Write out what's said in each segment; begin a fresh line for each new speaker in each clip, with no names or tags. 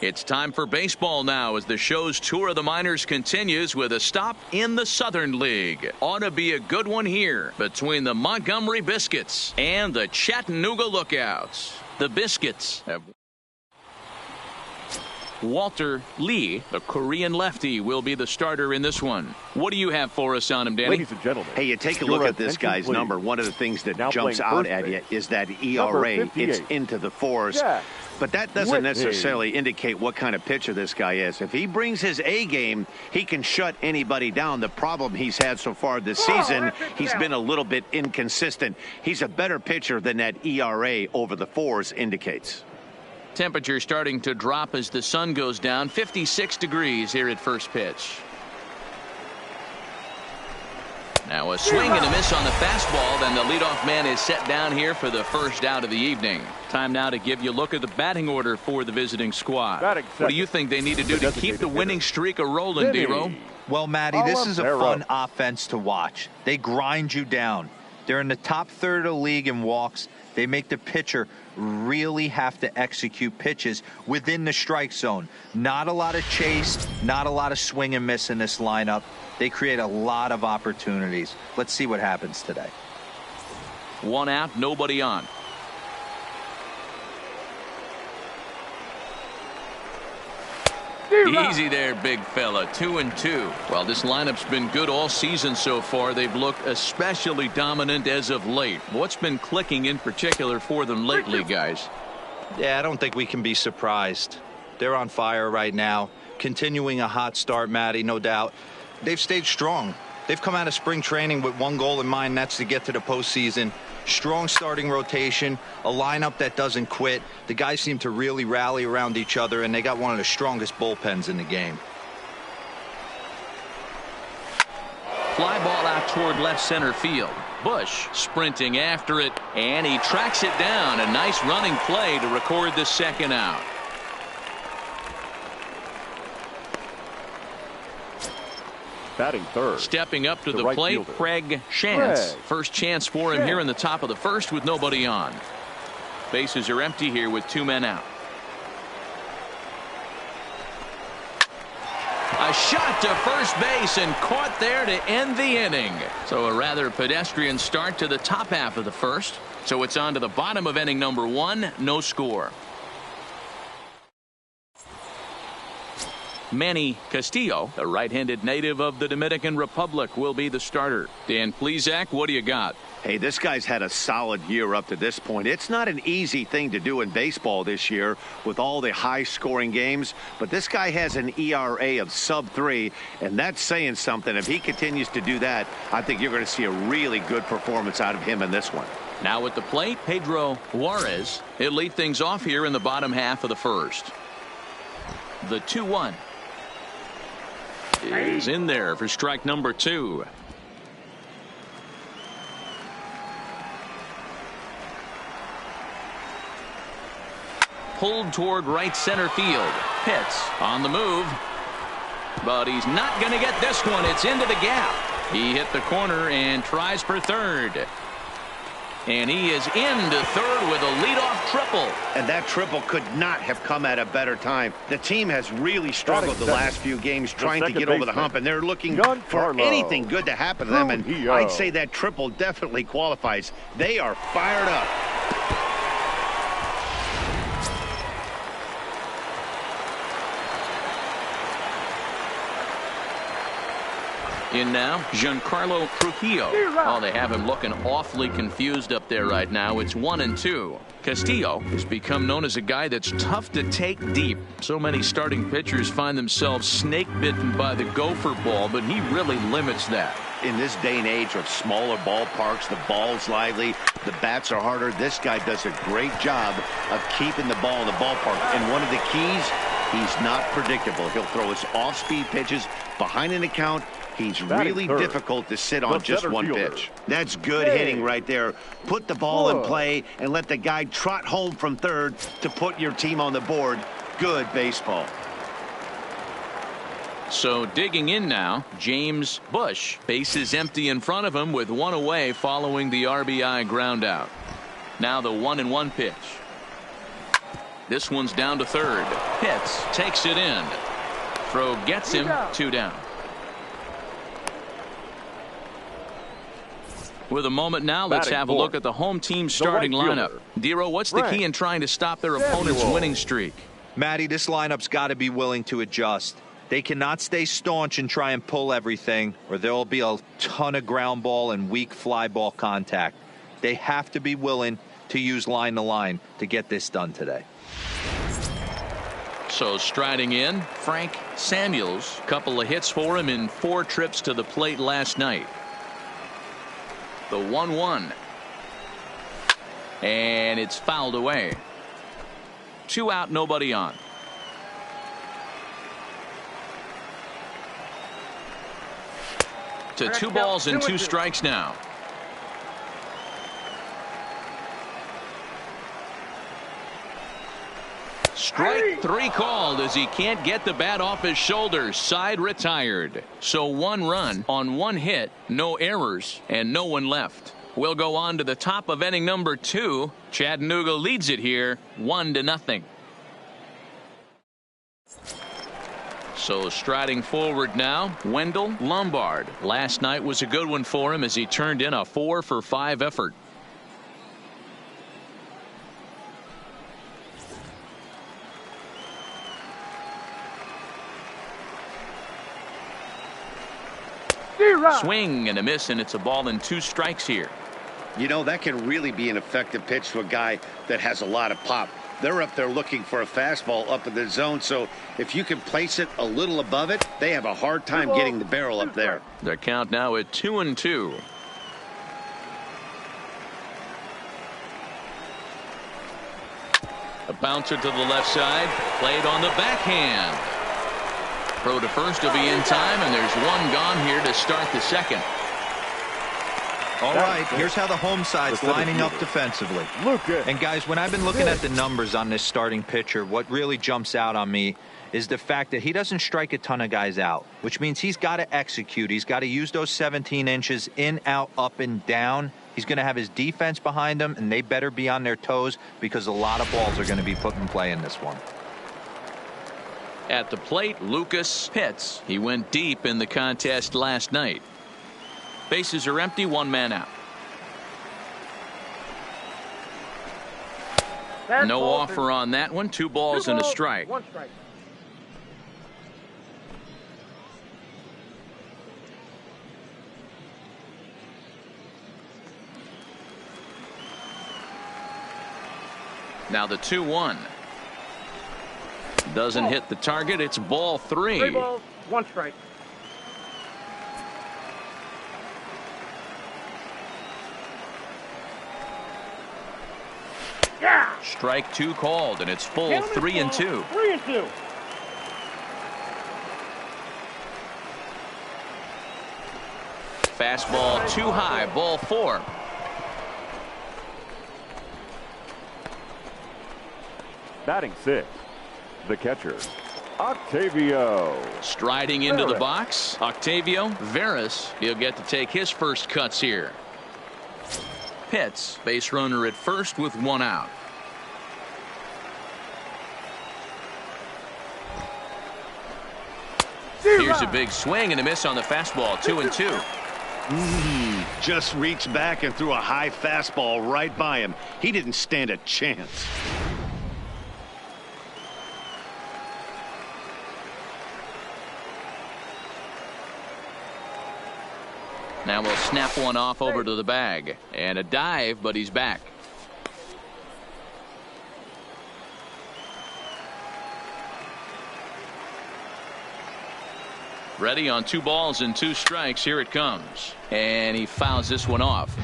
It's time for baseball now as the show's tour of the minors continues with a stop in the Southern League. Ought to be a good one here between the Montgomery Biscuits and the Chattanooga Lookouts. The Biscuits have Walter Lee, the Korean lefty, will be the starter in this one. What do you have for us on him, Danny?
Ladies and gentlemen,
hey, you take a look at this guy's
please.
number. One of the things that
Now
jumps out at you is that ERA. It's into the fours.
Yeah.
But that doesn't necessarily indicate what kind of pitcher this guy is. If he brings his A game, he can shut anybody down. The problem he's had so far this season, he's been a little bit inconsistent. He's a better pitcher than that ERA over the fours indicates.
Temperature starting to drop as the sun goes down. 56 degrees here at first pitch. Now a swing and a miss on the fastball. Then the leadoff man is set down here for the first out of the evening. Time now to give you a look at the batting order for the visiting squad. What do you think they need to do to keep the winning streak a-rolling, D-Row?
Well, Matty, this is a fun offense to watch. They grind you down. They're in the top third of the league in walks. They make the pitcher really have to execute pitches within the strike zone. Not a lot of chase, not a lot of swing and miss in this lineup. They create a lot of opportunities. Let's see what happens today.
One out, nobody on. Easy there, big fella. 2-2. Well, this lineup's been good all season so far. They've looked especially dominant as of late. What's been clicking in particular for them lately, guys?
Yeah, I don't think we can be surprised. They're on fire right now. Continuing a hot start, Matty, no doubt. They've stayed strong. They've come out of spring training with one goal in mind, that's to get to the postseason. Strong starting rotation, a lineup that doesn't quit. The guys seem to really rally around each other, and they got one of the strongest bullpens in the game.
Fly ball out toward left center field. Bush sprinting after it, and he tracks it down. A nice running play to record the second out.
Batting third.
Stepping up to the plate, fielder, Craig Chance. First chance for him here in the top of the first with nobody on. Bases are empty here with two men out. A shot to first base and caught there to end the inning. So a rather pedestrian start to the top half of the first. So it's on to the bottom of inning number one. No score. Manny Castillo, the right-handed native of the Dominican Republic, will be the starter. Dan Plesac, what do you got?
Hey, this guy's had a solid year up to this point. It's not an easy thing to do in baseball this year with all the high-scoring games, but this guy has an ERA of sub-3, and that's saying something. If he continues to do that, I think you're going to see a really good performance out of him in this one.
Now at the plate, Pedro Juarez. He'll lead things off here in the bottom half of the first. The 2-1. Is in there for strike number 2. Pulled toward right center field. Pitts on the move, but he's not going to get this one. It's into the gap. He hit the corner and tries for third. And he is into third with a leadoff triple.
And that triple could not have come at a better time. The team has really struggled the last few games trying to get over the hump, and they're looking for anything good to happen to them. And I'd say that triple definitely qualifies. They are fired up.
In now, Giancarlo Trujillo. Oh, they have him looking awfully confused up there right now. It's 1-2. Castillo has become known as a guy that's tough to take deep. So many starting pitchers find themselves snake bitten by the gopher ball, but he really limits that.
In this day and age of smaller ballparks, the ball's lively, the bats are harder. This guy does a great job of keeping the ball in the ballpark. And one of the keys, he's not predictable. He'll throw his off-speed pitches behind an account. He's really difficult to sit on just one pitch. That's good hitting right there. Put the ball in play and let the guy trot home from third to put your team on the board. Good baseball.
So digging in now, James Bush. Bases empty in front of him with one away following the RBI ground out. Now the 1-1 pitch. This one's down to third. Pitts takes it in. Throw gets him. 2 down. With a moment now, let's have a look at the home team starting lineup. Dero, what's the key in trying to stop their opponent's winning streak?
Matty, this lineup's got to be willing to adjust. They cannot stay staunch and try and pull everything, or there will be a ton of ground ball and weak fly ball contact. They have to be willing to use line to line to get this done today.
So striding in, Frank Samuels. Couple of hits for him in 4 trips to the plate last night. The 1-1. And it's fouled away. 2 out, nobody on. To 2 balls and 2 strikes now. Strike 3 called as he can't get the bat off his shoulders. Side retired. So 1 run on 1 hit, no errors, and no one left. We'll go on to the top of inning number 2. Chattanooga leads it here 1-0. So striding forward now, Wendell Lombard. Last night was a good one for him as he turned in a 4-for-5 effort. Swing and a miss, and it's a ball and 2 strikes here.
You know, that can really be an effective pitch to a guy that has a lot of pop. They're up there looking for a fastball up in the zone, so if you can place it a little above it, they have a hard time getting the barrel up there.
The count now at 2-2. A bouncer to the left side, played on the backhand. Throw to first will be in time, and there's 1 gone here to start the second.
All right, here's how the home side's lining up defensively. And guys, when I've been looking at the numbers on this starting pitcher, what really jumps out on me is the fact that he doesn't strike a ton of guys out, which means he's got to execute. He's got to use those 17 inches in, out, up, and down. He's going to have his defense behind him, and they better be on their toes because a lot of balls are going to be put in play in this one.
At the plate, Lucas Pitts. He went deep in the contest last night. Bases are empty, 1 man out. No offer on that one. 2 balls and a strike.
1 strike.
Now the 2-1. Doesn't hit the target. It's ball 3.
3 balls, 1 strike. Yeah.
Strike 2 called, and it's full 3-2.
3-2.
Fastball too high, ball 4.
Batting 6, the catcher, Octavio.
Striding into the box, Octavio Veras. He'll get to take his first cuts here. Pitts, base runner at first with 1 out. Here's a big swing and a miss on the fastball. 2-2.
Just reached back and threw a high fastball right by him. He didn't stand a chance.
Now we'll snap one off over to the bag. And a dive, but he's back. Ready on 2 balls and 2 strikes. Here it comes. And he fouls this one off.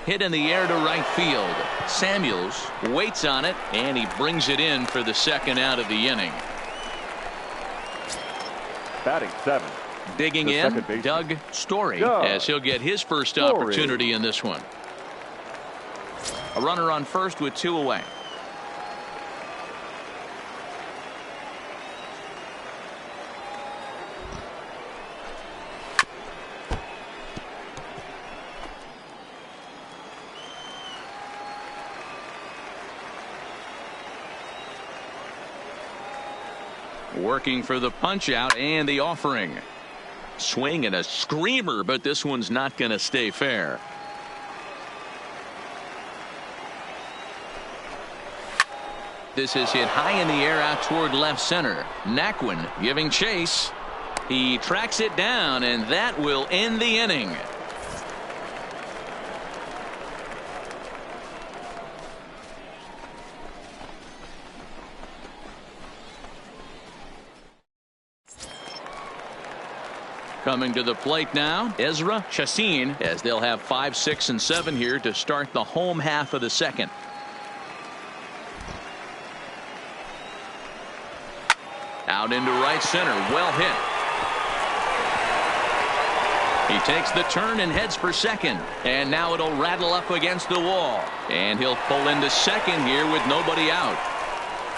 Hit in the air to right field. Samuels waits on it, and he brings it in for the 2nd out of the inning.
Batting 7.
Digging in, Doug Story, as he'll get his first opportunity in this one. A runner on first with 2 away. Working for the punch out and the offering. Swing and a screamer, but this one's not going to stay fair. This is hit high in the air out toward left center. Naquin giving chase. He tracks it down, and that will end the inning. Coming to the plate now, Ezra Chassin, as they'll have 5, 6, and 7 here to start the home half of the second. Out into right center, well hit. He takes the turn and heads for second, and now it'll rattle up against the wall, and he'll pull into second here with nobody out.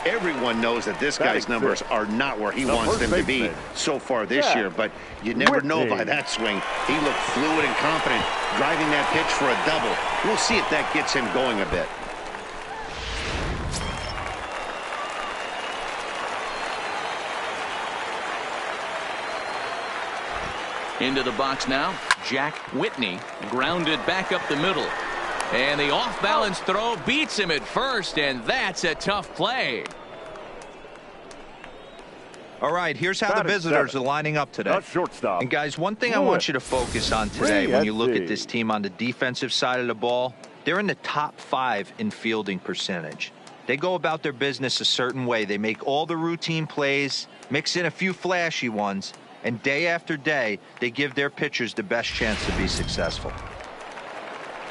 Everyone knows that this guy's numbers are not where he wants them to be so far this year, but you never know by that swing. He looked fluid and confident, driving that pitch for a double. We'll see if that gets him going a bit.
Into the box now, Jack Whitney, grounded back up the middle. And the off-balance throw beats him at first, and that's a tough play.
All right, here's how the visitors are lining up today.
Shortstop.
And guys, one thing I want you to focus on today when you look at this team on the defensive side of the ball, they're in the top 5 in fielding percentage. They go about their business a certain way. They make all the routine plays, mix in a few flashy ones, and day after day, they give their pitchers the best chance to be successful.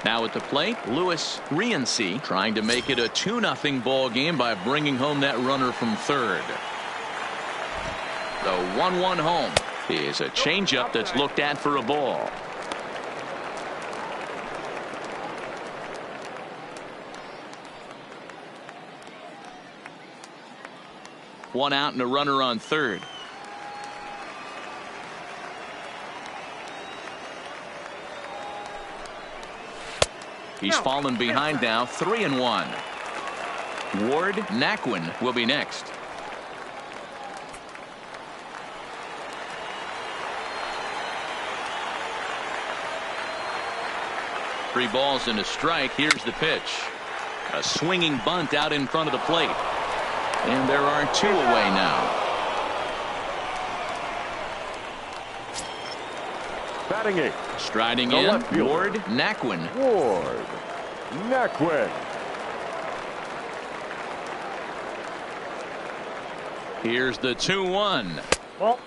Now at the plate, Louis Rienzi trying to make it a 2-0 ball game by bringing home that runner from third. The 1-1 home is a changeup that's looked at for a ball. One out and a runner on third. He's fallen behind now, 3-1. Ward Naquin will be next. Three balls and a strike. Here's the pitch. A swinging bunt out in front of the plate. And there are 2 away now.
Batting 8.
Striding in, Ward Naquin.
Ward Naquin.
Here's the 2-1.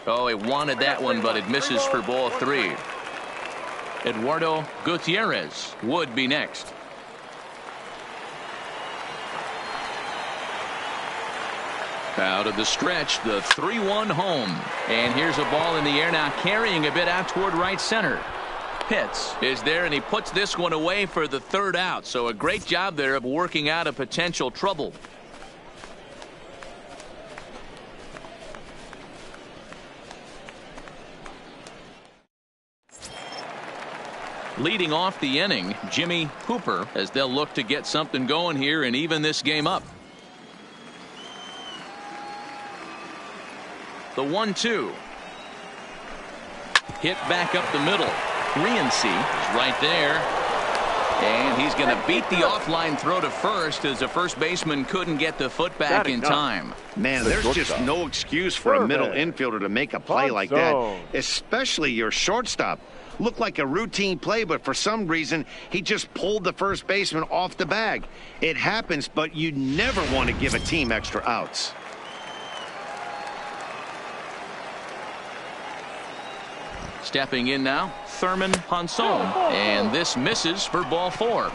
Oh, he wanted that one, but it misses for ball 3. Eduardo Gutierrez would be next. Out of the stretch, the 3-1 home. And here's a ball in the air now, carrying a bit out toward right center. Pitts is there, and he puts this one away for the 3rd out. So a great job there of working out a potential trouble. Leading off the inning, Jimmy Hooper, as they'll look to get something going here and even this game up. The 1-2. Hit back up the middle. Rienzi is right there. And he's going to beat the offline throw to first, as the first baseman couldn't get the foot back in time.
Man, there's just no excuse for a middle infielder to make a play like that, especially your shortstop. Looked like a routine play, but for some reason, he just pulled the first baseman off the bag. It happens, but you never want to give a team extra outs.
Stepping in now, Thurman Ponson, and this misses for ball 4.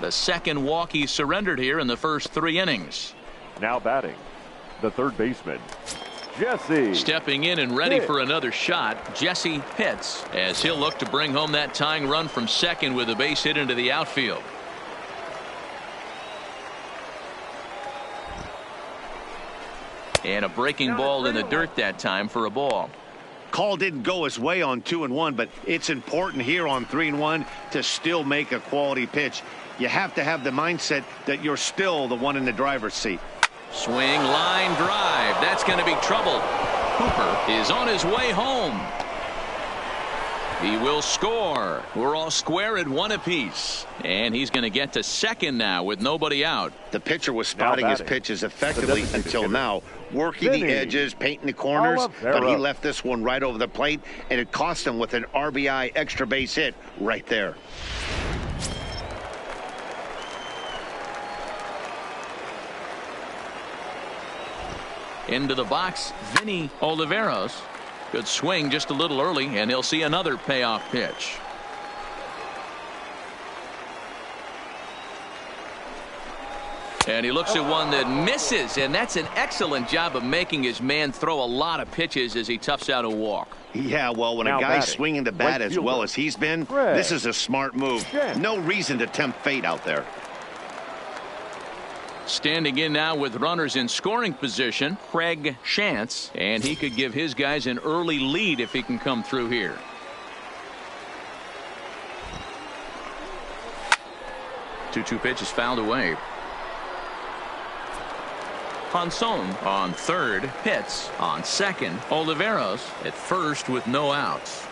The second walk he surrendered here in the first 3 innings.
Now batting, the 3rd baseman, Jesse.
Stepping in and ready for another shot, Jesse Pitts, as he'll look to bring home that tying run from second with a base hit into the outfield. And a breaking ball in the dirt that time for a ball.
Call didn't go his way on 2-1, but it's important here on 3-1 to still make a quality pitch. You have to have the mindset that you're still the one in the driver's seat.
Swing, line drive. That's going to be trouble. Cooper is on his way home. He will score. We're all square at 1 apiece. And he's going to get to second now with nobody out.
The pitcher was spotting his pitches effectively until now, working the edges, painting the corners, but he left this one right over the plate, and it cost him with an RBI extra base hit right there.
Into the box, Vinny Oliveros. Good swing just a little early, and he'll see another payoff pitch. And he looks at one that misses, and that's an excellent job of making his man throw a lot of pitches as he toughs out a walk.
Yeah, well, when a guy's swinging the bat as well as he's been, this is a smart move. No reason to tempt fate out there.
Standing in now with runners in scoring position, Craig Shantz, and he could give his guys an early lead if he can come through here. Two pitches fouled away. Hanson on third, Pitts on second, Oliveros at first with no outs.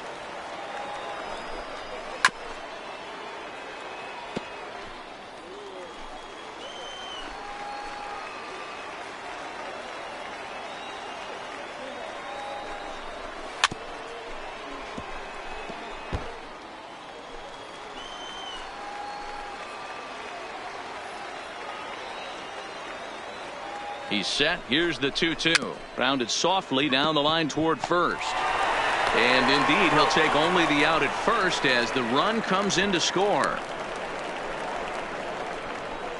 He's set. Here's the 2-2. Grounded softly down the line toward first. And indeed, he'll take only the out at first as the run comes in to score.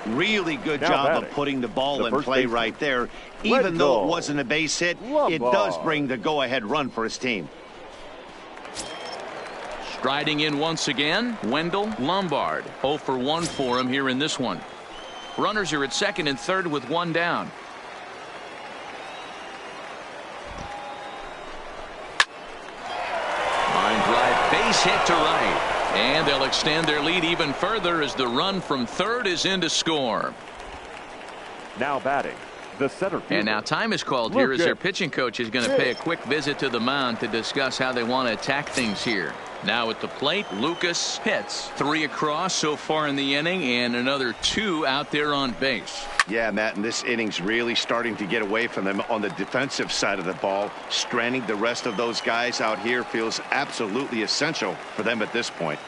Really good job of putting the ball in play right there. Even though it wasn't a base hit, it does bring the go-ahead run for his team.
Striding in once again, Wendell Lombard. 0 for 1 for him here in this one. Runners are at second and third with one down. Base hit to right, and they'll extend their lead even further as the run from third is in to score.
Now batting, the center fielder.
And now time is called here as their pitching coach is going to pay a quick visit to the mound to discuss how they want to attack things here. Now at the plate, Lucas Pitts. 3 across so far in the inning, and another 2 out there on base.
Yeah, Matt, and this inning's really starting to get away from them on the defensive side of the ball. Stranding the rest of those guys out here feels absolutely essential for them at this point.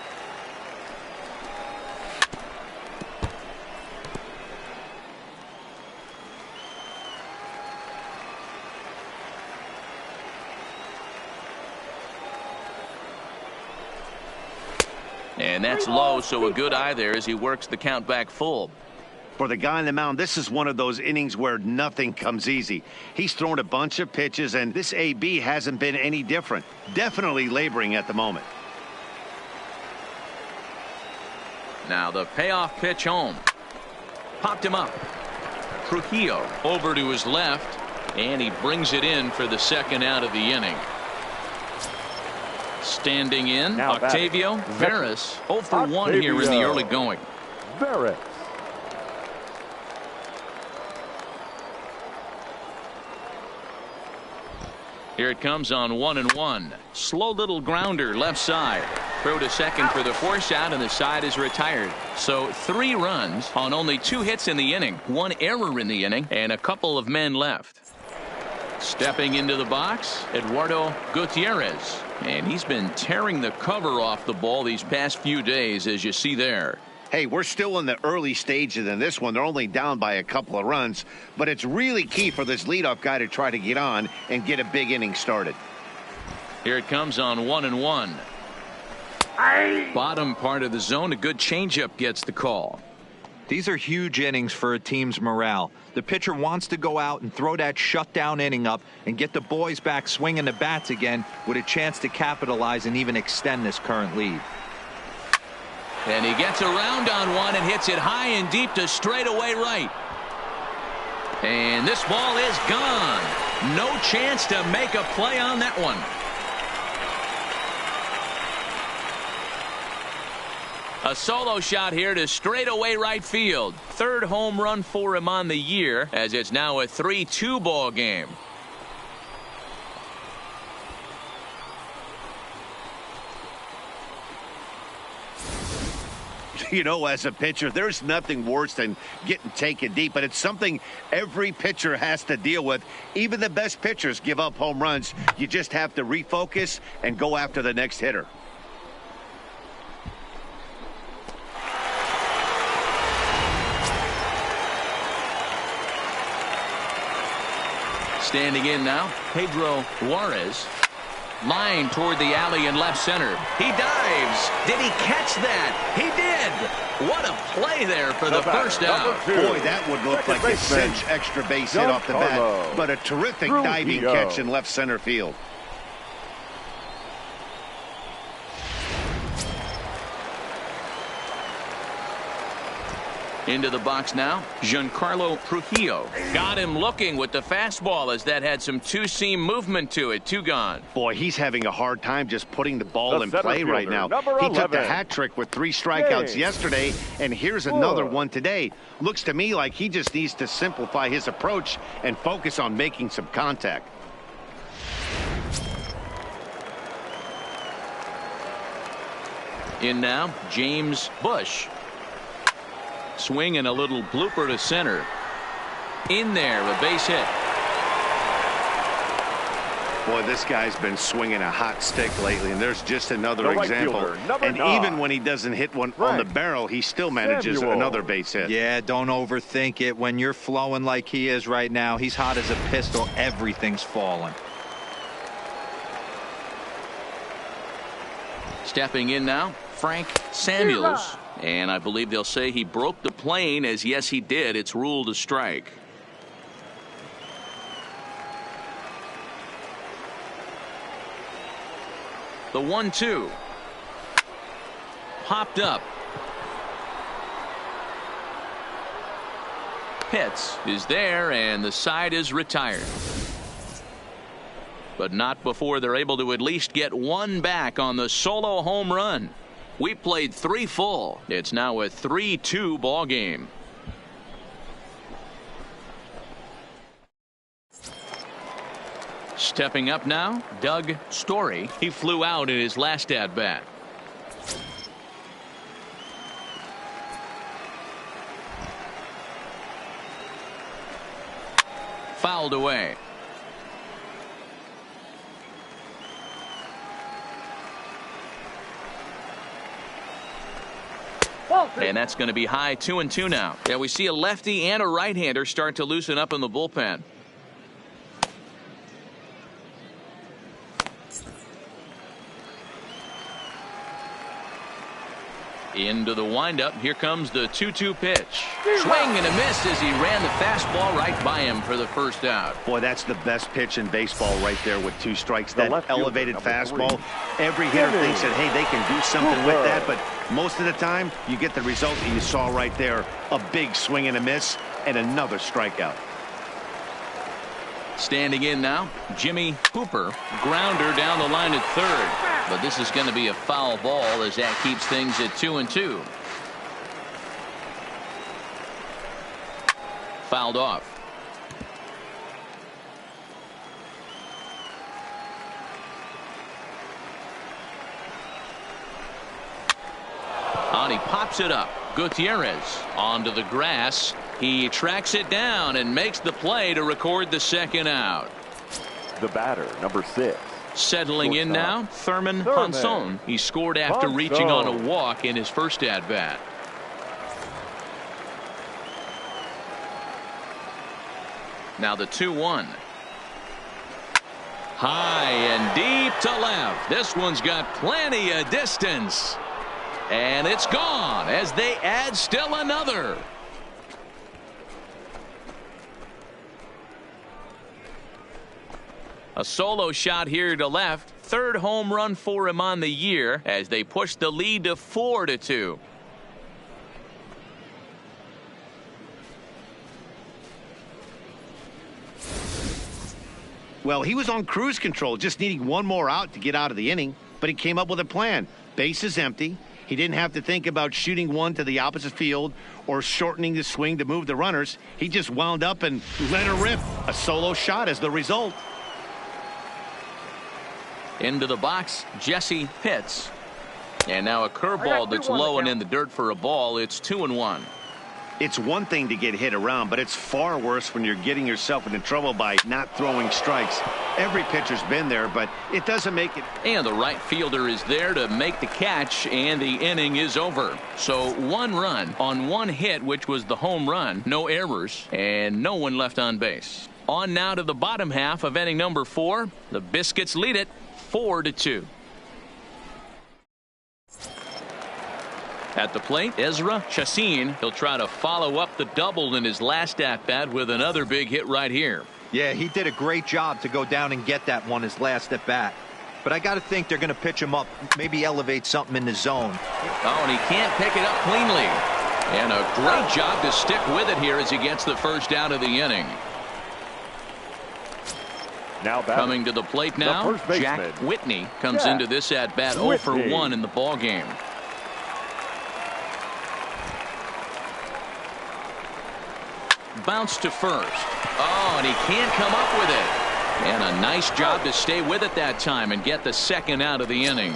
And that's low, so a good eye there as he works the count back full.
For the guy on the mound, this is one of those innings where nothing comes easy. He's thrown a bunch of pitches, and this AB hasn't been any different. Definitely laboring at the moment.
Now the payoff pitch home. Popped him up. Trujillo over to his left, and he brings it in for the second out of the inning. Standing in, now Octavio Veras. 0 for 1 here in the early going.
Veras.
Here it comes on 1-1. Slow little grounder left side. Throw to second for the force out, and the side is retired. So 3 runs on only 2 hits in the inning, 1 error in the inning, and a couple of men left. Stepping into the box, Eduardo Gutierrez. And he's been tearing the cover off the ball these past few days, as you see there.
Hey, we're still in the early stages in this one. They're only down by a couple of runs, but it's really key for this leadoff guy to try to get on and get a big inning started.
Here it comes on 1-1. Bottom part of the zone, a good changeup gets the call.
These are huge innings for a team's morale. The pitcher wants to go out and throw that shutdown inning up and get the boys back swinging the bats again with a chance to capitalize and even extend this current lead.
And he gets around on one and hits it high and deep to straightaway right. And this ball is gone. No chance to make a play on that one. A solo shot here to straightaway right field. Third home run for him on the year, as it's now a 3-2 ball game.
You know, as a pitcher, there's nothing worse than getting taken deep, but it's something every pitcher has to deal with. Even the best pitchers give up home runs. You just have to refocus and go after the next hitter.
Standing in now, Pedro Juarez. Line toward the alley in left center. He dives. Did he catch that? He did. What a play there for the first out.
Boy, that would look like a cinch extra base hit off the bat, but a terrific diving catch in left center field.
Into the box now, Giancarlo Trujillo. Got him looking with the fastball as that had some two-seam movement to it. Two gone.
Boy, he's having a hard time just putting the ball in play right now. He took the hat trick with 3 strikeouts yesterday, and here's another one today. Looks to me like he just needs to simplify his approach and focus on making some contact.
In now, James Bush. Swing and a little blooper to center. In there, a base hit.
Boy, this guy's been swinging a hot stick lately, and there's just another example. And even when he doesn't hit one on the barrel, he still manages another base hit.
Yeah, don't overthink it. When you're flowing like he is right now, he's hot as a pistol. Everything's falling.
Stepping in now, Frank Samuels. And I believe they'll say he broke the plane, as yes, he did. It's ruled a strike. The 1-2. Popped up. Pitts is there, and the side is retired. But not before they're able to at least get one back on the solo home run. We played 3 full. It's now a 3-2 ball game. Stepping up now, Doug Story. He flew out in his last at bat. Fouled away. And that's going to be high 2-2 now. Yeah, we see a lefty and a right-hander start to loosen up in the bullpen. Into the windup. Here comes the 2-2 pitch. Swing and a miss as he ran the fastball right by him for the first out.
Boy, that's the best pitch in baseball right there with 2 strikes. That elevated fastball. Every hitter thinks that, hey, they can do something with that, but most of the time you get the result that you saw right there. A big swing and a miss and another strikeout.
Standing in now, Jimmy Hooper. Grounder down the line at third. But this is going to be a foul ball as that keeps things at 2-2. Fouled off. And he pops it up. Gutierrez onto the grass. He tracks it down and makes the play to record the second out.
The batter, number 6.
Settling in now, Thurman Honson. He scored after reaching on a walk in his first at-bat. Now the 2-1. High and deep to left. This one's got plenty of distance. And it's gone as they add still another. A solo shot here to left. Third home run for him on the year as they push the lead to 4-2.
Well, he was on cruise control, just needing one more out to get out of the inning, but he came up with a plan. Base is empty. He didn't have to think about shooting one to the opposite field or shortening the swing to move the runners. He just wound up and let her rip. A solo shot as the result.
Into the box, Jesse Pitts. And now a curveball that's low and in the dirt for a ball. It's 2-1.
It's one thing to get hit around, but it's far worse when you're getting yourself into trouble by not throwing strikes. Every pitcher's been there, but it doesn't make it.
And the right fielder is there to make the catch, and the inning is over. So 1 run on 1 hit, which was the home run. No errors, and no one left on base. On now to the bottom half of inning number 4. The Biscuits lead it 4-2. At the plate, Ezra Chassin. He'll try to follow up the double in his last at-bat with another big hit right here.
Yeah, he did a great job to go down and get that one his last at-bat. But I got to think they're going to pitch him up, maybe elevate something in the zone.
Oh, and he can't pick it up cleanly. And a great job to stick with it here as he gets the first out of the inning.
Now
coming to the plate now, Jack Whitney comes into this at-bat 0 for 1 in the ball game. Bounce to first. Oh, and he can't come up with it. And a nice job to stay with it that time and get the second out of the inning.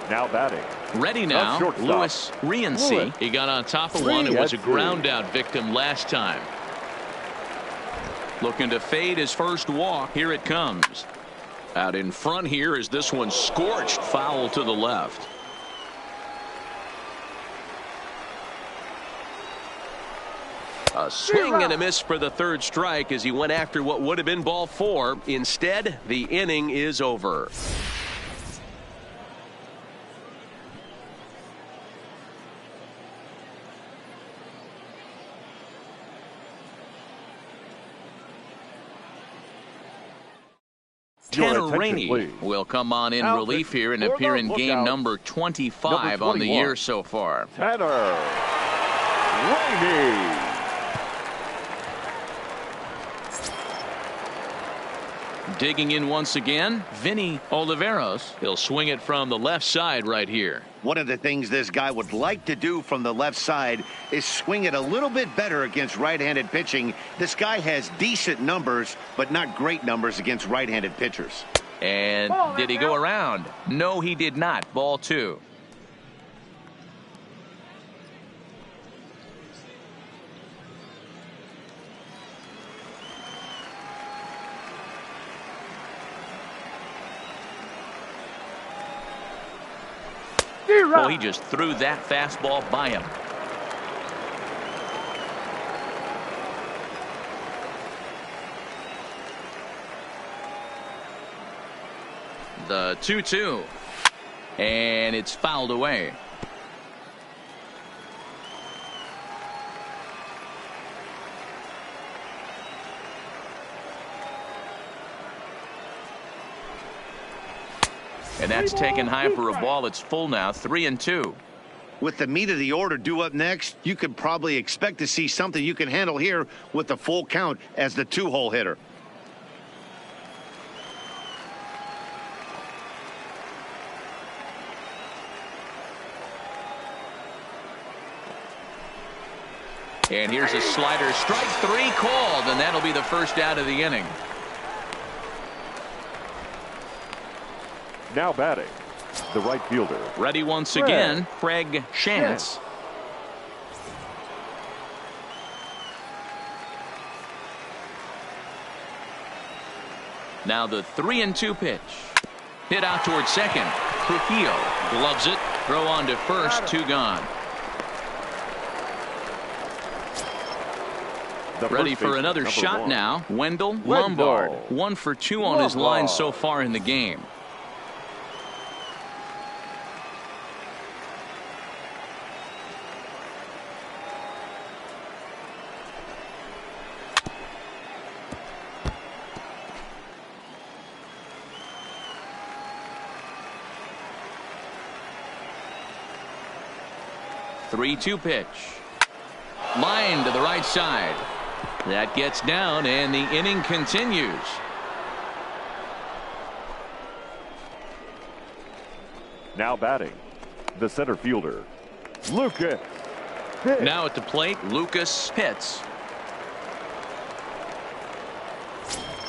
Now batting.
Ready now, Louis Rienzi. He got on top of one and was a ground out victim last time. Looking to fade his first walk. Here it comes. Out in front here is this one scorched foul to the left. A swing and a miss for the third strike as he went after what would have been ball 4. Instead, the inning is over. Tanner Rainey will come on in relief here and appear in game number 25 on the year so far.
Tanner Rainey.
Digging in once again, Vinny Oliveros. He'll swing it from the left side right here.
One of the things this guy would like to do from the left side is swing it a little bit better against right-handed pitching. This guy has decent numbers, but not great numbers against right-handed pitchers.
And did he go around? No, he did not. Ball 2. Well, he just threw that fastball by him. The 2-2. And it's fouled away. And that's taken high for a ball. It's full now, 3-2.
With the meat of the order due up next, you could probably expect to see something you can handle here with the full count as the 2-hole hitter.
And here's a slider, strike 3 called, and that'll be the first out of the inning.
Now batting, the right fielder.
Ready once again, Craig Shantz. Now the 3-2 pitch. Hit out towards second. Trujillo gloves it. Throw on to first. 2 gone. Ready for another shot now. Wendell Lombard. 1 for 2 on his line so far in the game. Three-two pitch. Line to the right side. That gets down, and the inning continues.
Now batting, the center fielder. Lucas.
Now at the plate, Lucas Pitts.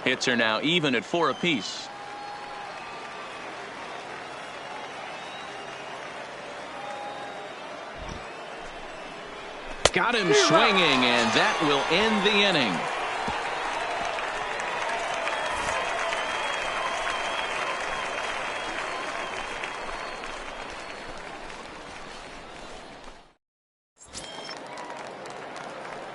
Hits are now even at 4 apiece. Got him swinging, and that will end the inning.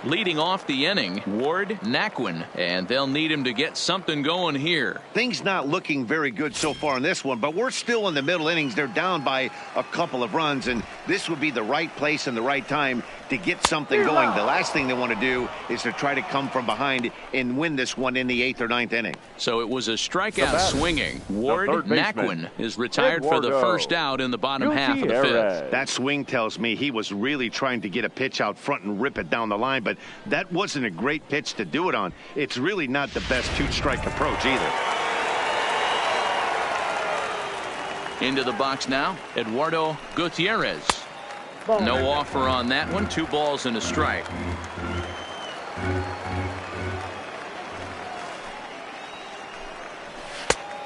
Leading off the inning, Ward Naquin, and they'll need him to get something going here.
Things not looking very good so far in this one, but we're still in the middle innings. They're down by a couple of runs, and this would be the right place and the right time to get something going. The last thing they want to do is to try to come from behind and win this one in the 8th or 9th inning.
So it was a strikeout swinging. Ward Naquin is retired for the first out in the bottom half of the 5th.
That swing tells me he was really trying to get a pitch out front and rip it down the line, but that wasn't a great pitch to do it on. It's really not the best 2-strike approach either.
Into the box now, Eduardo Gutierrez. No offer on that one. 2 balls and a strike.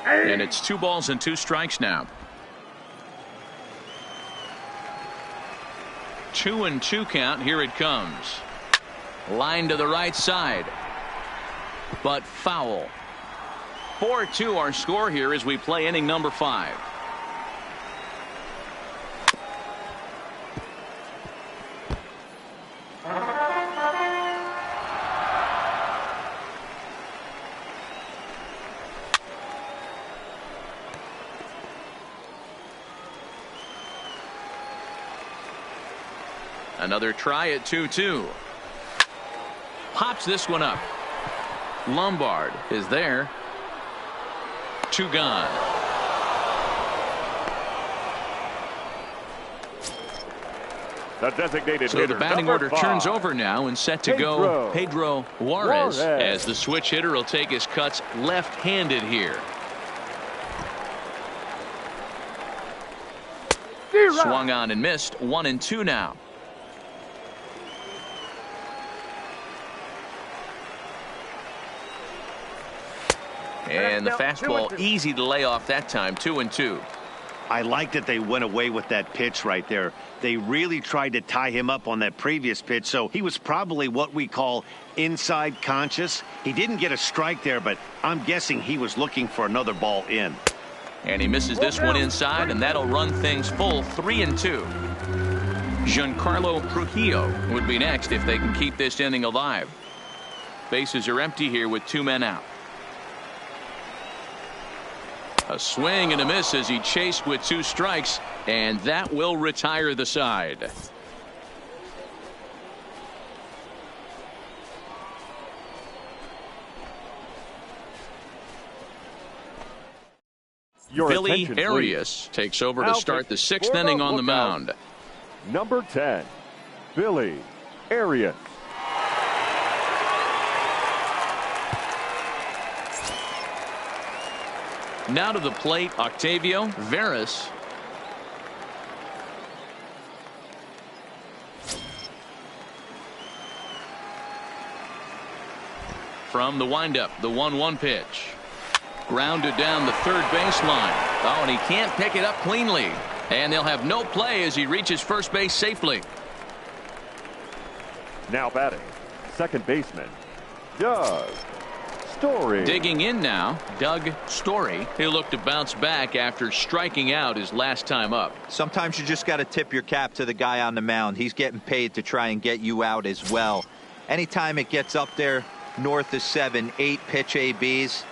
And it's 2 balls and 2 strikes now. 2-2 count. Here it comes. Line to the right side, but foul. 4-2 our score here as we play inning number 5. Another try at 2-2. Pops this one up. Lombard is there. 2 gone.
The designated
so the batting order
5.
turns over now and set to go Pedro Juarez as the switch hitter will take his cuts left-handed here. Swung on and missed. 1-2 now. And the fastball easy to lay off that time. 2-2.
I like that they went away with that pitch right there. They really tried to tie him up on that previous pitch, so he was probably what we call inside conscious. He didn't get a strike there, but I'm guessing he was looking for another ball in.
And he misses this one inside, and that'll run things full. 3-2. Giancarlo Trujillo would be next if they can keep this inning alive. Bases are empty here with 2 men out. A swing and a miss as he chased with 2 strikes, and that will retire the side. Billy Arias takes over to start the 6th inning on the mound.
Number 10, Billy Arias.
Now to the plate, Octavio Veras. From the windup, the 1-1 pitch. Grounded down the third baseline. Oh, and he can't pick it up cleanly. And they'll have no play as he reaches first base safely.
Now batting, second baseman, Doug Story.
Digging in now, Doug Story. He'll look to bounce back after striking out his last time up.
Sometimes you just got to tip your cap to the guy on the mound. He's getting paid to try and get you out as well. Anytime it gets up there north of 7, 8 pitch ABs,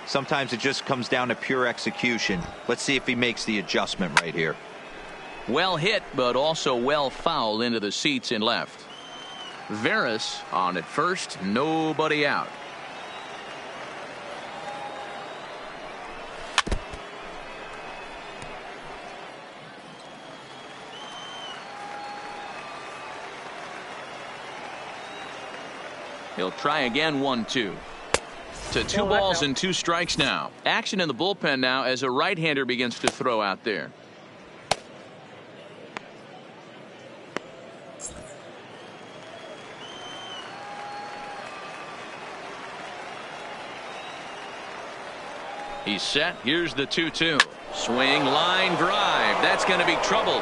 sometimes it just comes down to pure execution. Let's see if he makes the adjustment right here.
Well hit, but also well fouled into the seats in left. Veras on at first, nobody out. He'll try again. 1-2 to 2 balls and 2 strikes now. Action in the bullpen now as a right-hander begins to throw out there. He's set. Here's the 2-2. Swing, line drive. That's going to be trouble.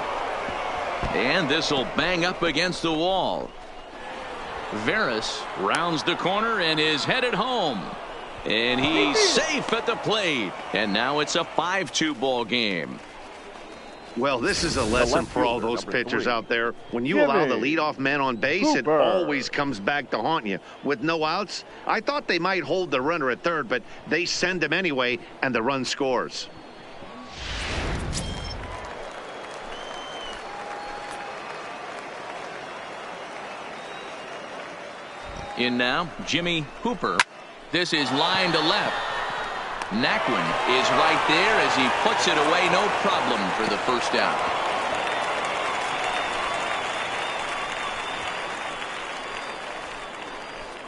And this will bang up against the wall. Veras rounds the corner and is headed home. And he's safe at the plate. And now it's a 5-2 ball game.
Well, this is a lesson for all those pitchers out there. When you allow the leadoff man on base, it always comes back to haunt you. With no outs, I thought they might hold the runner at third, but they send him anyway, and the run scores.
In now, Jimmy Hooper. This is line to left. Naquin is right there as he puts it away, no problem for the first out.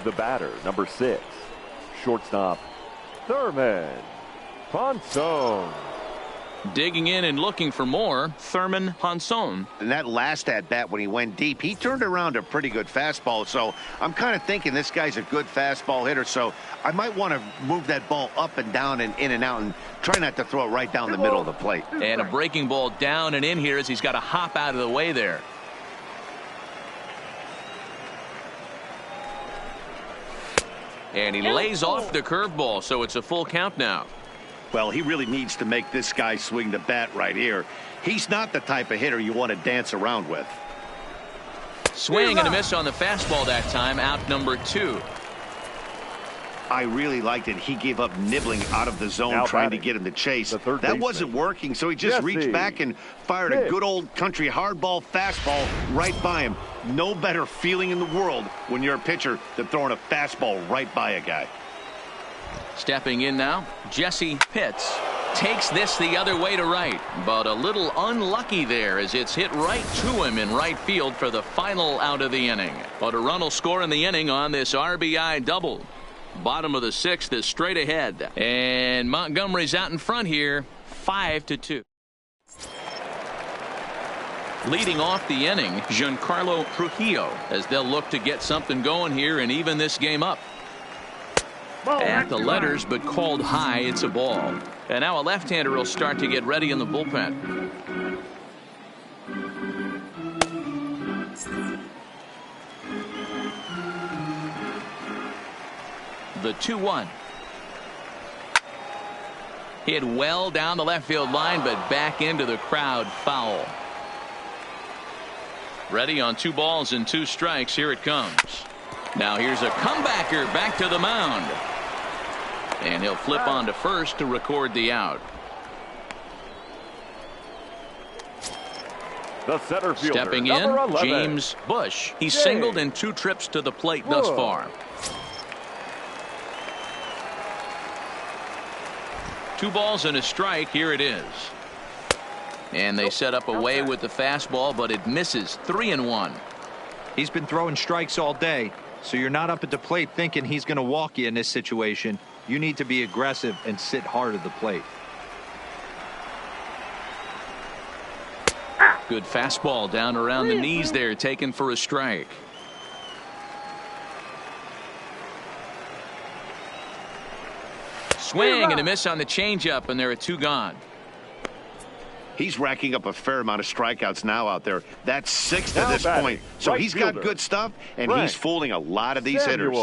The batter, number 6, shortstop, Thurman Ponson.
Digging in and looking for more, Thurman Ponson.
And that last at-bat when he went deep, he turned around a pretty good fastball. So I'm kind of thinking this guy's a good fastball hitter. So I might want to move that ball up and down and in and out and try not to throw it right down the middle of the plate.
And a breaking ball down and in here as he's got to hop out of the way there. And he lays off the curveball, so it's a full count now.
Well, he really needs to make this guy swing the bat right here. He's not the type of hitter you want to dance around with.
Swing and a miss on the fastball that time, out number 2.
I really liked it. He gave up nibbling out of the zone
Now
trying to
batting,
get him to chase. That
baseman.
wasn't working, so he just reached back and fired a good old country hardball fastball right by him. No better feeling in the world when you're a pitcher than throwing a fastball right by a guy.
Stepping in now, Jesse Pitts takes this the other way to right, but a little unlucky there as it's hit right to him in right field for the final out of the inning. But a run will score in the inning on this RBI double. Bottom of the 6th is straight ahead, and Montgomery's out in front here, 5-2. Leading off the inning, Giancarlo Trujillo, as they'll look to get something going here and even this game up. At the letters, but called high. It's a ball. And now a left-hander will start to get ready in the bullpen. The 2-1. Hit well down the left field line, but back into the crowd, foul. Ready on 2 balls and 2 strikes. Here it comes. Now here's a comebacker back to the mound. And he'll flip on to first to record the out.
The center fielder,
stepping in,
11.
James Bush. He's singled in 2 trips to the plate thus far. 2 balls and a strike. Here it is. And they set up away with the fastball, but it misses. 3-1.
He's been throwing strikes all day, so you're not up at the plate thinking he's going to walk you in this situation. You need to be aggressive and sit hard at the plate.
Good fastball down around the knees there, taken for a strike. Swing and a miss on the changeup, and there are 2 gone.
He's racking up a fair amount of strikeouts now out there. That's 6 to this point. So he's got good stuff, and he's fooling a lot of these hitters.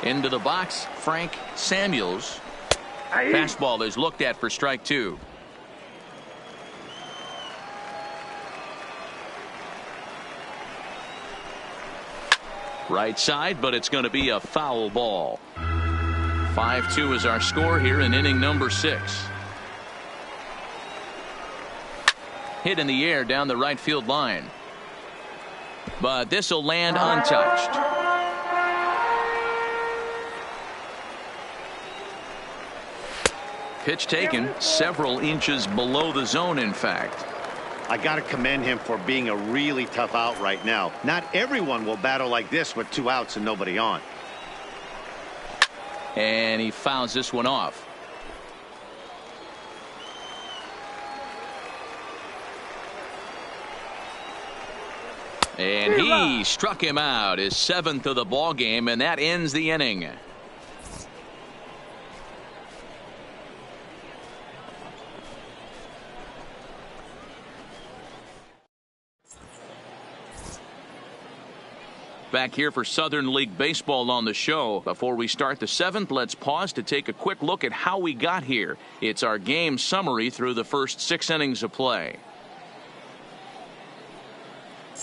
Into the box, Frank Samuels. Fastball is looked at for strike 2. Right side, but it's going to be a foul ball. 5-2 is our score here in inning number 6. Hit in the air down the right field line. But this will land untouched. Pitch taken several inches below the zone, in fact.
I got to commend him for being a really tough out right now. Not everyone will battle like this with 2 outs and nobody on.
And he fouls this one off. And he struck him out, his 7th of the ball game, and that ends the inning. Back here for Southern League Baseball on the show. Before we start the 7th, let's pause to take a quick look at how we got here. It's our game summary through the first 6 innings of play.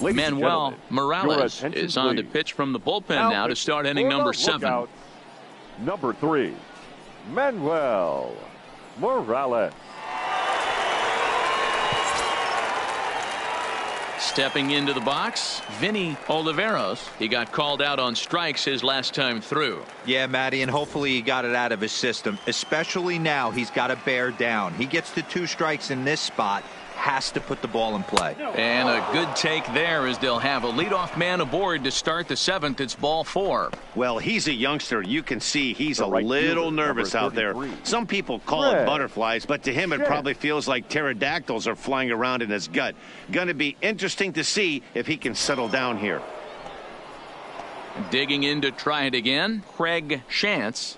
Manuel Morales is on to pitch from the bullpen now to start inning number 7.
Number 3, Manuel Morales.
Stepping into the box, Vinny Oliveros. He got called out on strikes his last time through.
Yeah, Matty, and hopefully he got it out of his system. Especially now, he's got to bear down. He gets to 2 strikes in this spot. Has to put the ball in play.
And a good take there as they'll have a leadoff man aboard to start the 7th. It's ball 4.
Well, he's a youngster. You can see he's a little nervous out there. Some people call it butterflies, but to him it probably feels like pterodactyls are flying around in his gut. Going to be interesting to see if he can settle down here.
Digging in to try it again, Craig Shantz.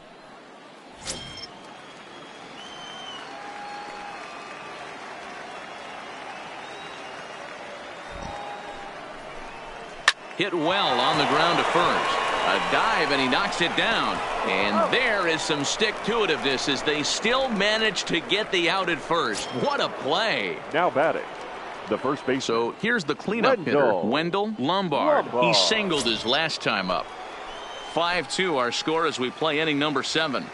Hit well on the ground to first. A dive, and he knocks it down. And there is some stick-to-itiveness as they still manage to get the out at first. What a play.
Now batting, the first base.
So here's the cleanup hitter, Wendell Lombard. He singled his last time up. 5-2 our score as we play inning number 7.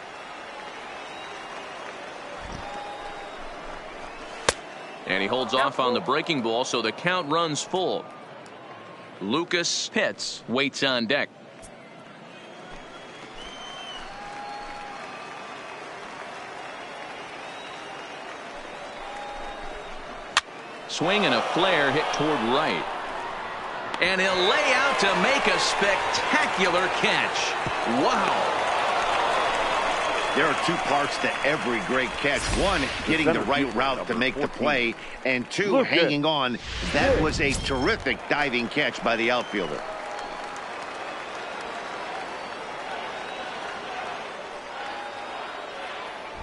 And he holds off on the breaking ball, so the count runs full. Lucas Pitts waits on deck. Swing and a flare hit toward right. And he'll lay out to make a spectacular catch. Wow.
There are 2 parts to every great catch. 1, getting the right route to make the play, and 2, hanging on. That was a terrific diving catch by the outfielder.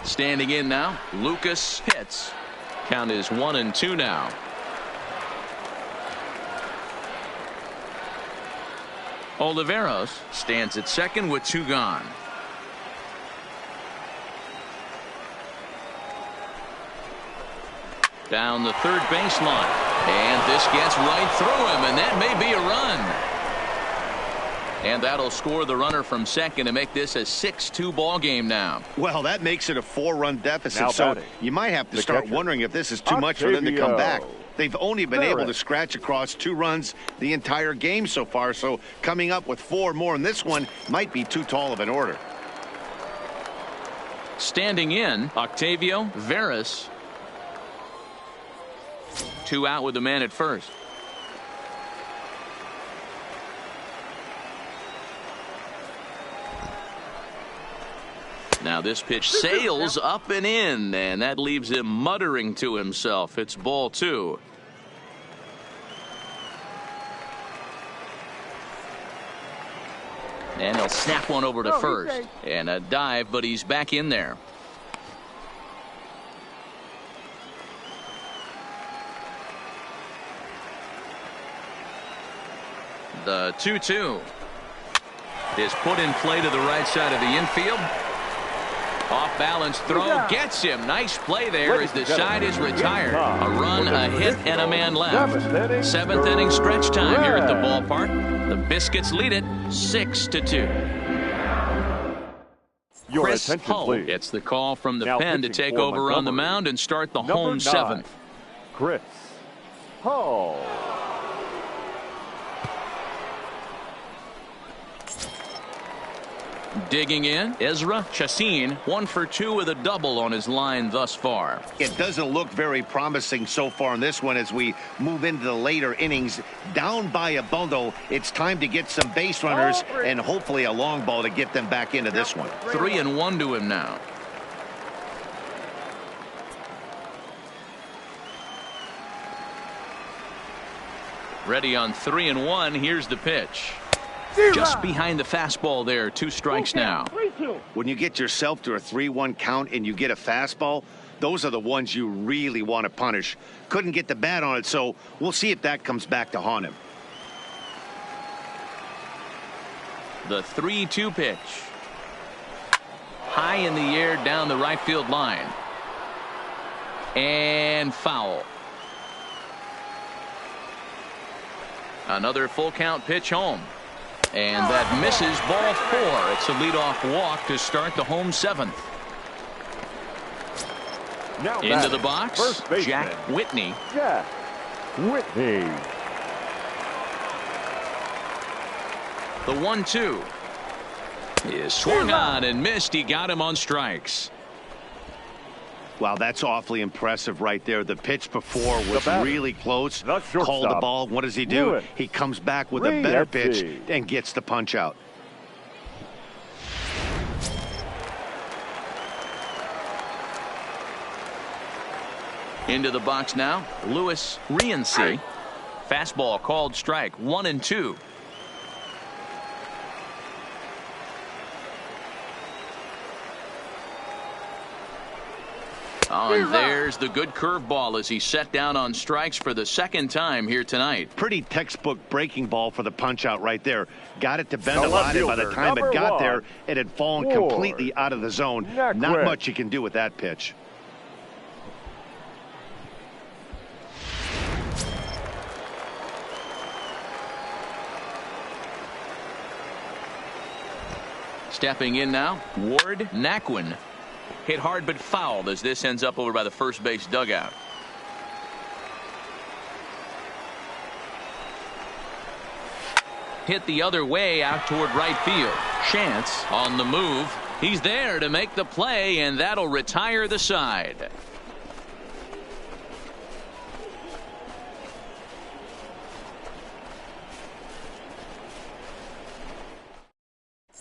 Standing in now, Lucas Pitts. Count is 1-2 now. Oliveros stands at second with 2 gone. Down the third baseline, and this gets right through him, and that may be a run. And that'll score the runner from second to make this a 6-2 ball game now.
Well, that makes it a 4-run deficit, so you might have to start wondering if this is too much for them to come back. They've only been able to scratch across 2 runs the entire game so far, so coming up with 4 more in this one might be too tall of an order.
Standing in, Octavio Veras. 2 out with the man at first. Now this pitch sails up and in, and that leaves him muttering to himself. It's ball 2. And he'll snap one over to first. And a dive, but he's back in there. The 2-2 is put in play to the right side of the infield. Off balance throw gets him. Nice play there as the side is retired. A run, a hit, and a man left. 7th inning stretch time here at the ballpark. The Biscuits lead it 6-2. Chris Hull gets the call from the pen to take over on the mound and start the home 7th.
Chris Hull.
Digging in, Ezra Chassin, 1 for 2 with a double on his line thus far.
It doesn't look very promising so far in this one as we move into the later innings. Down by a bundle, it's time to get some base runners and hopefully a long ball to get them back into this one.
3-1 to him now. Ready on 3-1. Here's the pitch. Just behind the fastball there. 2 strikes now.
When you get yourself to a 3-1 count and you get a fastball, those are the ones you really want to punish. Couldn't get the bat on it, so we'll see if that comes back to haunt him.
The 3-2 pitch. High in the air down the right field line. And foul. Another full count pitch home. And that misses, ball 4. It's a leadoff walk to start the home 7th.
Now
Into the box,
first baseman,
Jack Whitney.
Jack Whitney.
The 1-2 is swung on and missed. He got him on strikes.
Wow, that's awfully impressive right there. The pitch before was really close. Called the ball. What does he do?
Lewis.
He comes back with a better pitch and gets the punch out.
Into the box now, Lewis Rienzi. Fastball called strike. 1-2. Oh, and there's the good curveball as he set down on strikes for the 2nd time here tonight.
Pretty textbook breaking ball for the punch out right there. Got it to bend a lot, and by the time it got there, it had fallen completely out of the zone. Not much you can do with that pitch.
Stepping in now, Ward Naquin. Hit hard but fouled as this ends up over by the first base dugout. Hit the other way out toward right field. Chance on the move. He's there to make the play, and that'll retire the side.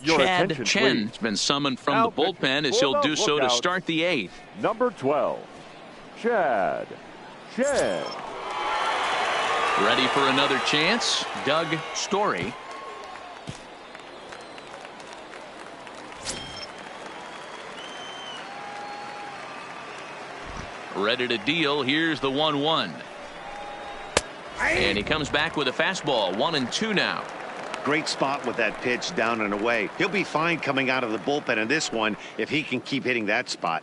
Chad Chen's been summoned from the bullpen as he'll do so to start the 8th.
Number 12, Chad Chen.
Ready for another chance, Doug Story. Ready to deal. Here's the 1-1. And he comes back with a fastball. 1-2 now.
Great spot with that pitch down and away. He'll be fine coming out of the bullpen in this one if he can keep hitting that spot.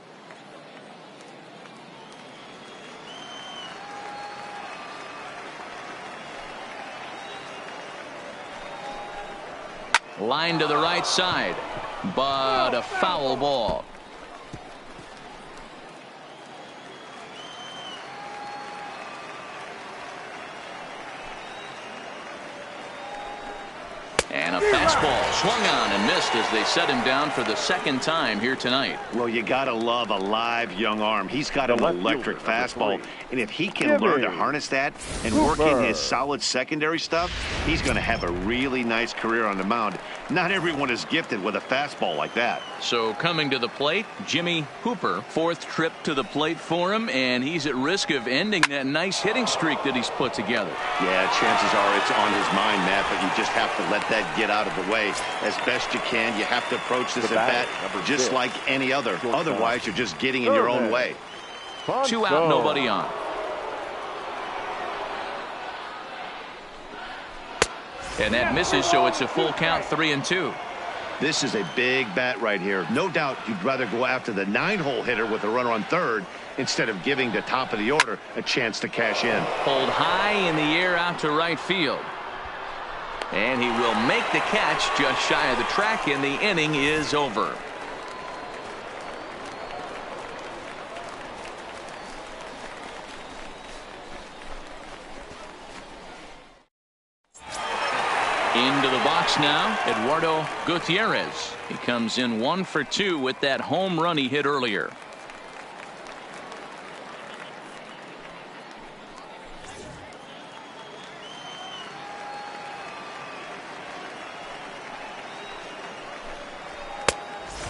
Line to the right side, but a foul ball. And a fastball swung on and missed as they set him down for the 2nd time here tonight.
Well, you got to love a live young arm. He's got an electric fastball, and if he can learn to harness that and work in his solid secondary stuff, he's going to have a really nice career on the mound. Not everyone is gifted with a fastball like that.
So coming to the plate, Jimmy Hooper. 4th trip to the plate for him, and he's at risk of ending that nice hitting streak that he's put together.
Yeah, chances are it's on his mind, Matt, but you just have to let that get out of the way as best you can. You have to approach this at bat just like any other. Otherwise, you're just getting in your own way.
2 out, nobody on. And that misses, so it's a full count, 3-2.
This is a big bat right here. No doubt you'd rather go after the 9-hole hitter with a runner on 3rd instead of giving the top of the order a chance to cash in.
Pulled high in the air out to right field. And he will make the catch just shy of the track, and the inning is over. Into the box now, Eduardo Gutierrez. He comes in 1 for 2 with that home run he hit earlier.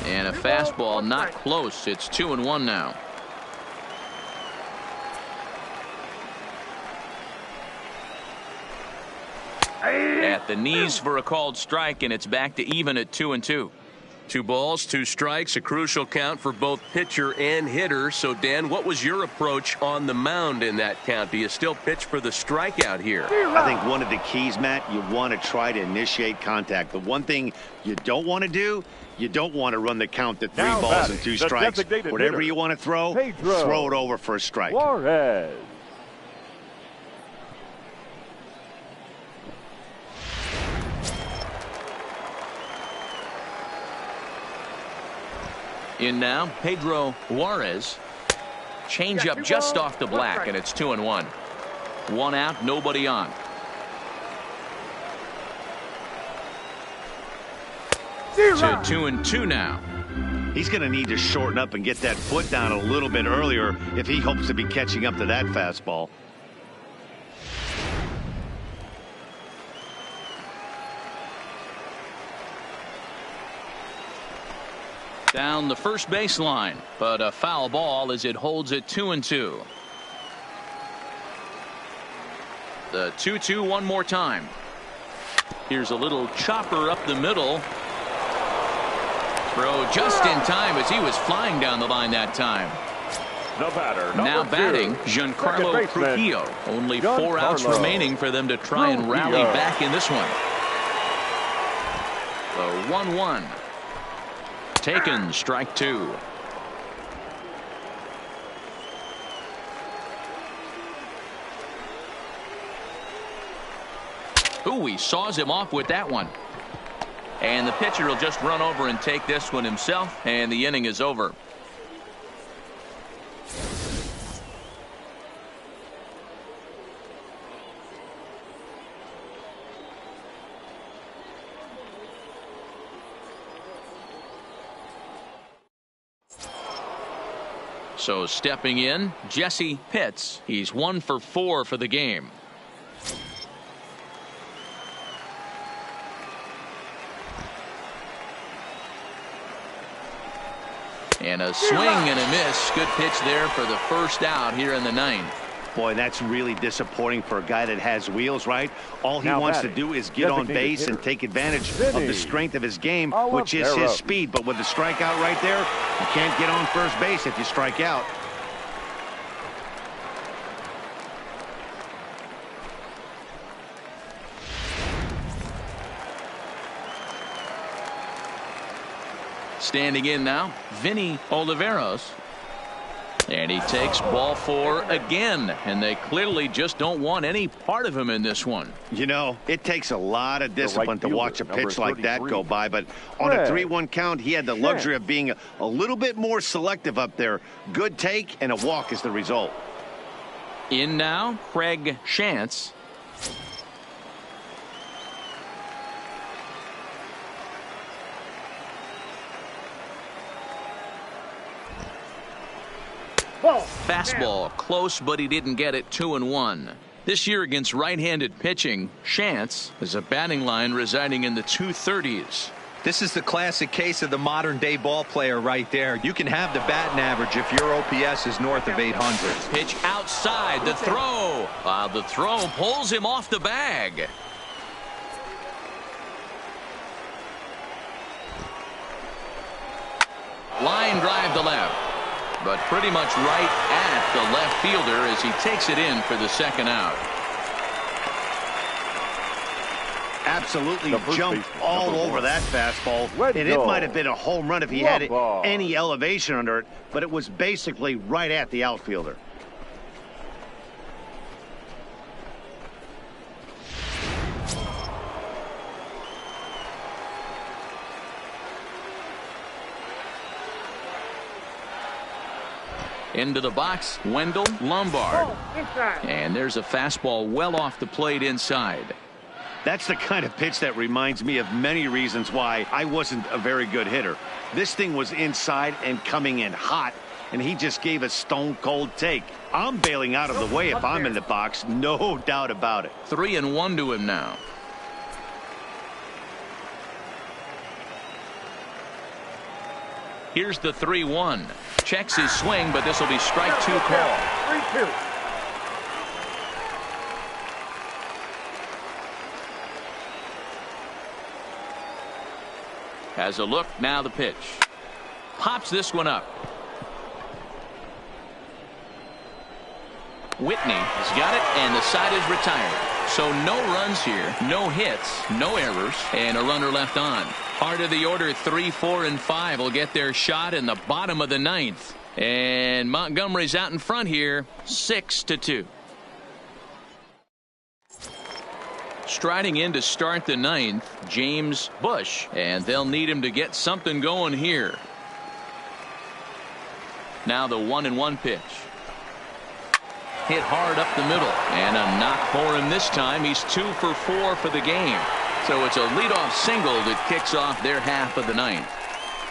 And a fastball not close. It's 2-1 now. at the knees for a called strike, and it's back to even at 2-2.
2 balls, 2 strikes, a crucial count for both pitcher and hitter. So, Dan, what was your approach on the mound in that count? Do you still pitch for the strikeout here?
I think one of the keys, Matt, you want to try to initiate contact. The one thing you don't want to do, you don't want to run the count to 3 balls and 2 strikes. Whatever you want to throw it over for a strike.
Juarez.
In now, Pedro Juarez. Change up just off the black, and it's 2-1. 1 out, nobody on. To 2-2 now.
He's going to need to shorten up and get that foot down a little bit earlier if he hopes to be catching up to that fastball.
Down the first baseline, but a foul ball as it holds it 2-2. The 2-2 one more time. Here's a little chopper up the middle. Throw just in time as he was flying down the line that time.
The batter,
now batting, Giancarlo Trujillo. Only 4 outs remaining for them to try and rally back in this one. The 1-1. Taken, strike 2. Ooh, he saws him off with that one. And the pitcher will just run over and take this one himself, and the inning is over. So stepping in, Jesse Pitts. He's 1 for 4 for the game. And a swing and a miss. Good pitch there for the first out here in the 9th.
Boy, that's really disappointing for a guy that has wheels, right? All he wants to do is get on base and take advantage of the strength of his game, which is his speed. But with the strikeout right there, you can't get on first base if you strike out.
Standing in now, Vinny Oliveros. And he takes ball 4 again, and they clearly just don't want any part of him in this one.
You know, it takes a lot of discipline to watch a pitch like that go by, but on a 3-1 count, he had the luxury of being a little bit more selective up there. Good take and a walk is the result.
In now, Craig Shantz. Fastball close, but he didn't get it. 2-1. This year against right-handed pitching, Shantz is a batting line residing in the 230s.
This is the classic case of the modern day ball player right there. You can have the batting average if your OPS is north of 800.
Pitch outside, the throw. The throw pulls him off the bag. Line drive to left, but pretty much right at the left fielder as he takes it in for the second out.
Absolutely jumped all over that fastball, and it might have been a home run if he had any elevation under it, but it was basically right at the outfielder.
Into the box, Wendell Lombard. And there's a fastball well off the plate inside.
That's the kind of pitch that reminds me of many reasons why I wasn't a very good hitter. This thing was inside and coming in hot, and he just gave a stone-cold take. I'm bailing out of the way if I'm in the box, no doubt about it.
3-1 to him now. Here's the 3-1. Checks his swing, but this will be strike 2 call.
3-2.
has a look. Now the pitch. Pops this one up. Whitney has got it, and the side is retired. So no runs here, no hits, no errors, and a runner left on. Heart of the order, 3, 4, and 5 will get their shot in the bottom of the 9th. And Montgomery's out in front here, 6-2. Striding in to start the 9th, James Bush, and they'll need him to get something going here. Now the 1-1 pitch. Hit hard up the middle, and a knock for him this time. He's 2 for 4 for the game. So it's a leadoff single that kicks off their half of the 9th.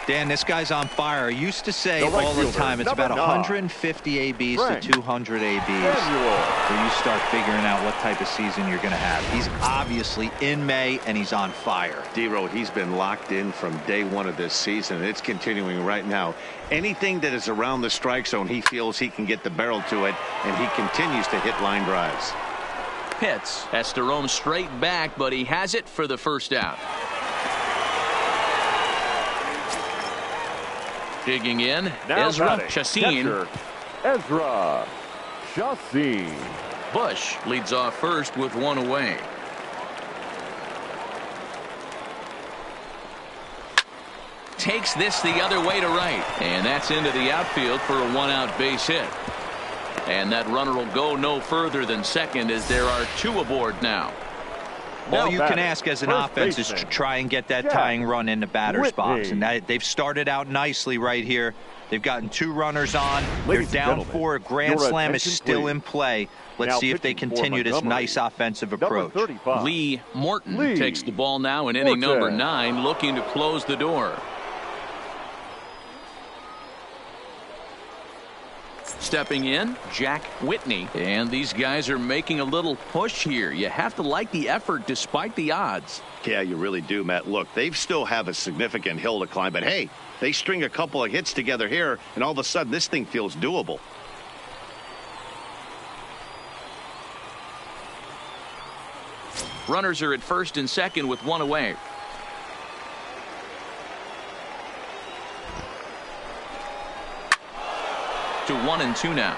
Dan, this guy's on fire. I used to say
The right
all the
fielder,
time it's about 150 ABs
Frank
to 200 ABs where you start figuring out what type of season you're going to have. He's obviously in May, and he's on fire.
D-Row, he's been locked in from day one of this season, and it's continuing right now. Anything that is around the strike zone, he feels he can get the barrel to it, and he continues to hit line drives.
Pitts has to roam straight back, but he has it for the first out. Digging in,
Now
Ezra
batting,
Chassin.
catcher, Ezra Chassin.
Bush leads off first with one away. Takes this the other way to right, and that's into the outfield for a one-out base hit. And that runner will go no further than second as there are 2 aboard now.
All you can
batting,
ask as an
first
offense is to
baseman,
try and get that
Jack
tying run in the batter's
Whitney.
box. And they've started out nicely right here. They've gotten 2 runners on.
Ladies
They're
and
down
gentlemen,
4. A grand
your
slam is
attention,
still
please.
in play. Let's
Now
see if they
pitching for
continue this
Montgomery,
nice offensive
number
approach.
35.
Lee Morton
Lee
takes the ball now in inning
Morton.
number 9, looking to close the door. Stepping in, Jack Whitney, and these guys are making a little push here. You have to like the effort despite the odds.
Yeah, you really do, Matt. Look, they still have a significant hill to climb, but hey, they string a couple of hits together here, and all of a sudden this thing feels doable.
Runners are at first and second with one away. To 1-2 now.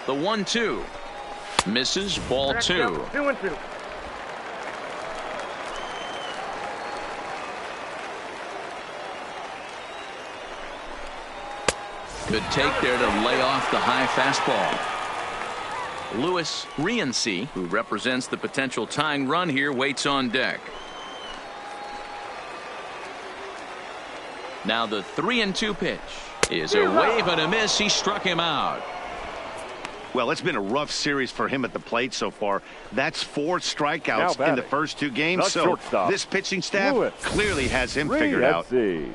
The 1-2 misses, ball 2.
2-2.
Good take there to lay off the high fastball. Louis Riency, who represents the potential tying run here, waits on deck. Now the 3-2 pitch is a wave and a miss. He struck him out.
Well, it's been a rough series for him at the plate so far. That's 4 strikeouts in the first 2 games.
The
So
shortstop,
this pitching staff
Louis
clearly has him figured out.
Rienzi.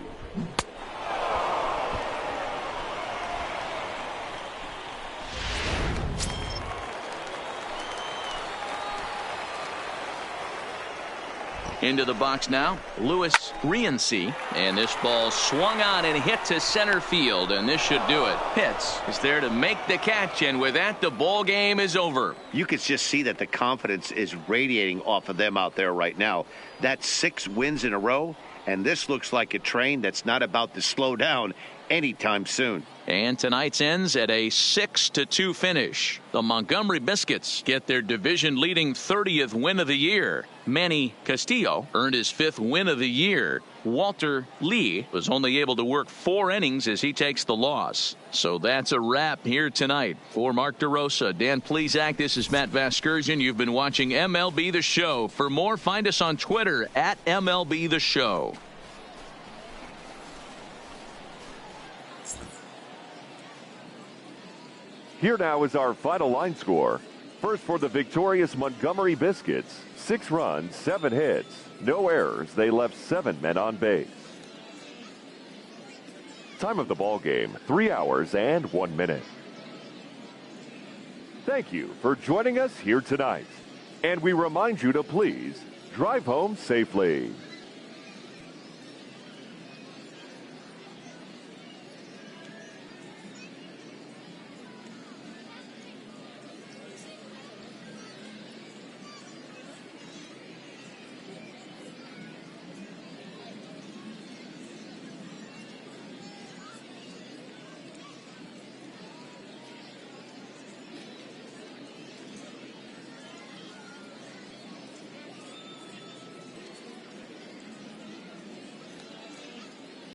Into the box now, Louis Riency, and this ball swung on and hit to center field, and this should do it. Pitts is there to make the catch, and with that, the ball game is over.
You could just see that the confidence is radiating off of them out there right now. That's 6 wins in a row, and this looks like a train that's not about to slow down anytime soon.
And tonight's ends at a 6-2 finish. The Montgomery Biscuits get their division-leading 30th win of the year. Manny Castillo earned his 5th win of the year. Walter Lee was only able to work 4 innings as he takes the loss. So that's a wrap here tonight. For Mark DeRosa, Dan Plesac, this is Matt Vasgersian. You've been watching MLB The Show. For more, find us on Twitter at MLB The Show.
Here now is our final line score. First for the victorious Montgomery Biscuits. 6 runs, 7 hits, no errors. They left 7 men on base. Time of the ball game, 3 hours and 1 minute. Thank you for joining us here tonight. And we remind you to please drive home safely.